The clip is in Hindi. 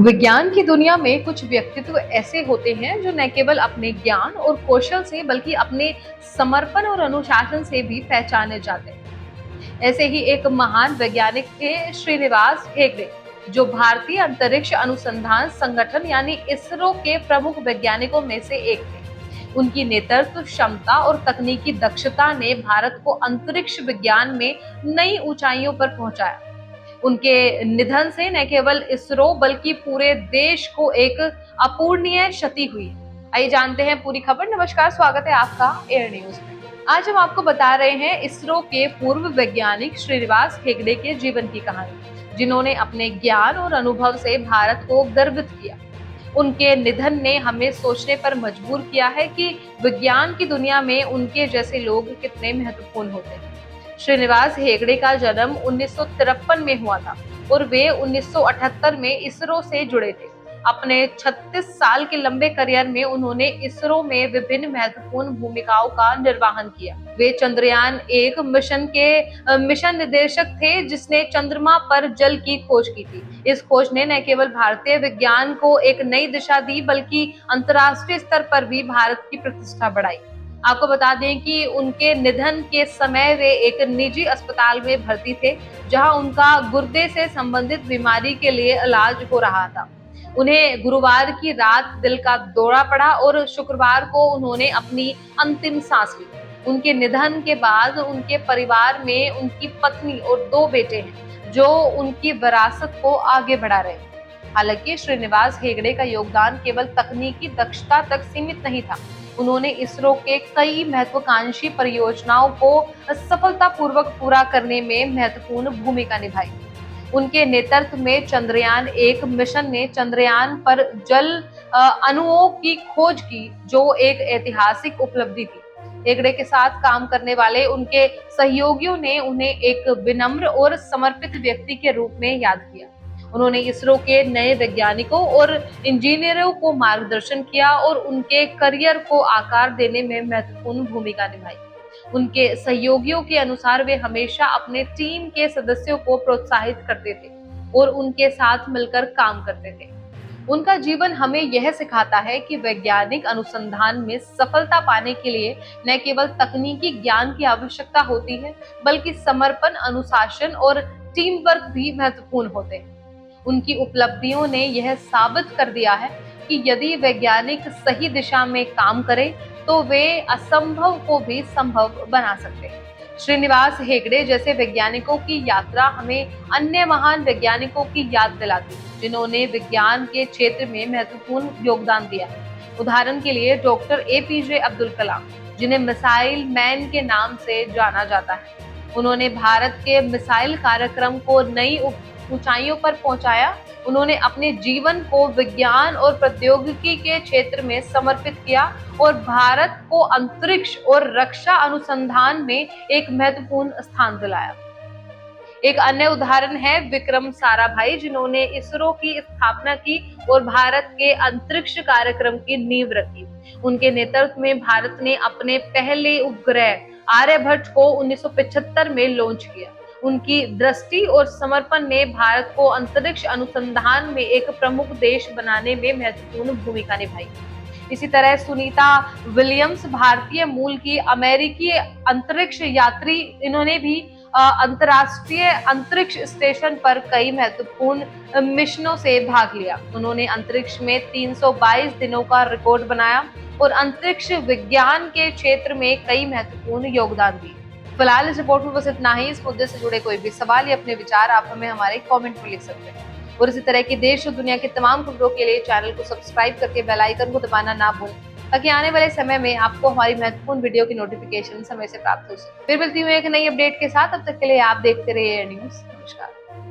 विज्ञान की दुनिया में कुछ व्यक्तित्व ऐसे होते हैं जो न केवल अपने ज्ञान और कौशल से बल्कि अपने समर्पण और अनुशासन से भी पहचाने जाते हैं। ऐसे ही एक महान वैज्ञानिक थे श्रीनिवास हेगड़े, जो भारतीय अंतरिक्ष अनुसंधान संगठन यानी इसरो के प्रमुख वैज्ञानिकों में से एक थे। उनकी नेतृत्व क्षमता और तकनीकी दक्षता ने भारत को अंतरिक्ष विज्ञान में नई ऊंचाइयों पर पहुंचाया। उनके निधन से न केवल इसरो बल्कि पूरे देश को एक अपूरणीय क्षति हुई है। आइए जानते हैं पूरी खबर। नमस्कार, स्वागत है आपका एयर न्यूज में। आज हम आपको बता रहे हैं इसरो के पूर्व वैज्ञानिक श्रीनिवास हेगड़े के जीवन की कहानी, जिन्होंने अपने ज्ञान और अनुभव से भारत को गर्वित किया। उनके निधन ने हमें सोचने पर मजबूर किया है कि विज्ञान की दुनिया में उनके जैसे लोग कितने महत्वपूर्ण होते हैं। श्रीनिवास हेगड़े का जन्म 1953 में हुआ था और वे 1978 में इसरो से जुड़े थे। अपने 36 साल के लंबे करियर में उन्होंने इसरो में विभिन्न महत्वपूर्ण भूमिकाओं का निर्वहन किया। वे चंद्रयान 1 मिशन के मिशन निदेशक थे, जिसने चंद्रमा पर जल की खोज की थी। इस खोज ने न केवल भारतीय विज्ञान को एक नई दिशा दी, बल्कि अंतर्राष्ट्रीय स्तर पर भी भारत की प्रतिष्ठा बढ़ाई। आपको बता दें कि उनके निधन के समय वे एक निजी अस्पताल में भर्ती थे, जहां उनका गुर्दे से संबंधित बीमारी के लिए इलाज हो रहा था। उन्हें गुरुवार की रात दिल का दौरा पड़ा और शुक्रवार को उन्होंने अपनी अंतिम सांस ली। उनके निधन के बाद उनके परिवार में उनकी पत्नी और 2 बेटे हैं, जो उनकी विरासत को आगे बढ़ा रहे हैं। हालांकि श्रीनिवास हेगड़े का योगदान केवल तकनीकी दक्षता तक सीमित नहीं था। उन्होंने इसरो के कई महत्वाकांक्षी परियोजनाओं को सफलतापूर्वक पूरा करने में महत्वपूर्ण भूमिका निभाई। उनके नेतृत्व में चंद्रयान 1 मिशन ने चंद्रयान पर जल अणुओं की खोज की, जो एक ऐतिहासिक उपलब्धि थी। हेगड़े के साथ काम करने वाले उनके सहयोगियों ने उन्हें एक विनम्र और समर्पित व्यक्ति के रूप में याद किया। उन्होंने इसरो के नए वैज्ञानिकों और इंजीनियरों को मार्गदर्शन किया और उनके करियर को आकार देने में महत्वपूर्ण भूमिका निभाई। उनके सहयोगियों के अनुसार वे हमेशा अपने टीम के सदस्यों को प्रोत्साहित करते थे और उनके साथ मिलकर काम करते थे। उनका जीवन हमें यह सिखाता है कि वैज्ञानिक अनुसंधान में सफलता पाने के लिए न केवल तकनीकी ज्ञान की आवश्यकता होती है, बल्कि समर्पण, अनुशासन और टीम वर्क भी महत्वपूर्ण होते हैं। उनकी उपलब्धियों ने यह साबित कर दिया है कि यदि वैज्ञानिक सही दिशा में काम करें तो वे असंभव को भी संभव बना सकते हैं। श्रीनिवास हेगड़े जैसे वैज्ञानिकों की यात्रा हमें अन्य महान वैज्ञानिकों की याद दिलाती है, जिन्होंने विज्ञान के क्षेत्र में महत्वपूर्ण योगदान दिया है। उदाहरण के लिए डॉक्टर APJ अब्दुल कलाम, जिन्हें मिसाइल मैन के नाम से जाना जाता है। उन्होंने भारत के मिसाइल कार्यक्रम को नई ऊंचाइयों पर पहुंचाया। उन्होंने अपने जीवन को विज्ञान और प्रौद्योगिकी के क्षेत्र में समर्पित किया और भारत को अंतरिक्ष और रक्षा अनुसंधान में एक महत्वपूर्ण स्थान दिलाया। एक अन्य उदाहरण है विक्रम साराभाई, जिन्होंने इसरो की स्थापना की और भारत के अंतरिक्ष कार्यक्रम की नींव रखी। उनके नेतृत्व में भारत ने अपने पहले उपग्रह आर्यभट्ट को 1975 में लॉन्च किया। उनकी दृष्टि और समर्पण ने भारत को अंतरिक्ष अनुसंधान में एक प्रमुख देश बनाने में महत्वपूर्ण भूमिका निभाई। इसी तरह सुनीता विलियम्स भारतीय मूल की अमेरिकी अंतरिक्ष यात्री, इन्होंने भी अंतर्राष्ट्रीय अंतरिक्ष स्टेशन पर कई महत्वपूर्ण मिशनों से भाग लिया। उन्होंने अंतरिक्ष में 322 दिनों का रिकॉर्ड बनाया और अंतरिक्ष विज्ञान के क्षेत्र में कई महत्वपूर्ण योगदान दिए। फिलहाल इस रिपोर्ट में बस इतना ही। इस मुद्दे से जुड़े कोई भी सवाल या अपने विचार आप हमें हमारे कमेंट में लिख सकते हैं। और इसी तरह की देश और दुनिया की तमाम खबरों के लिए चैनल को सब्सक्राइब करके बेल आइकन को दबाना ना भूलें, ताकि आने वाले समय में आपको हमारी महत्वपूर्ण वीडियो की नोटिफिकेशन समय से प्राप्त हो सके। फिर मिलती हूँ एक नई अपडेट के साथ। तब तक के लिए आप देखते रहिए एयर न्यूज। नमस्कार।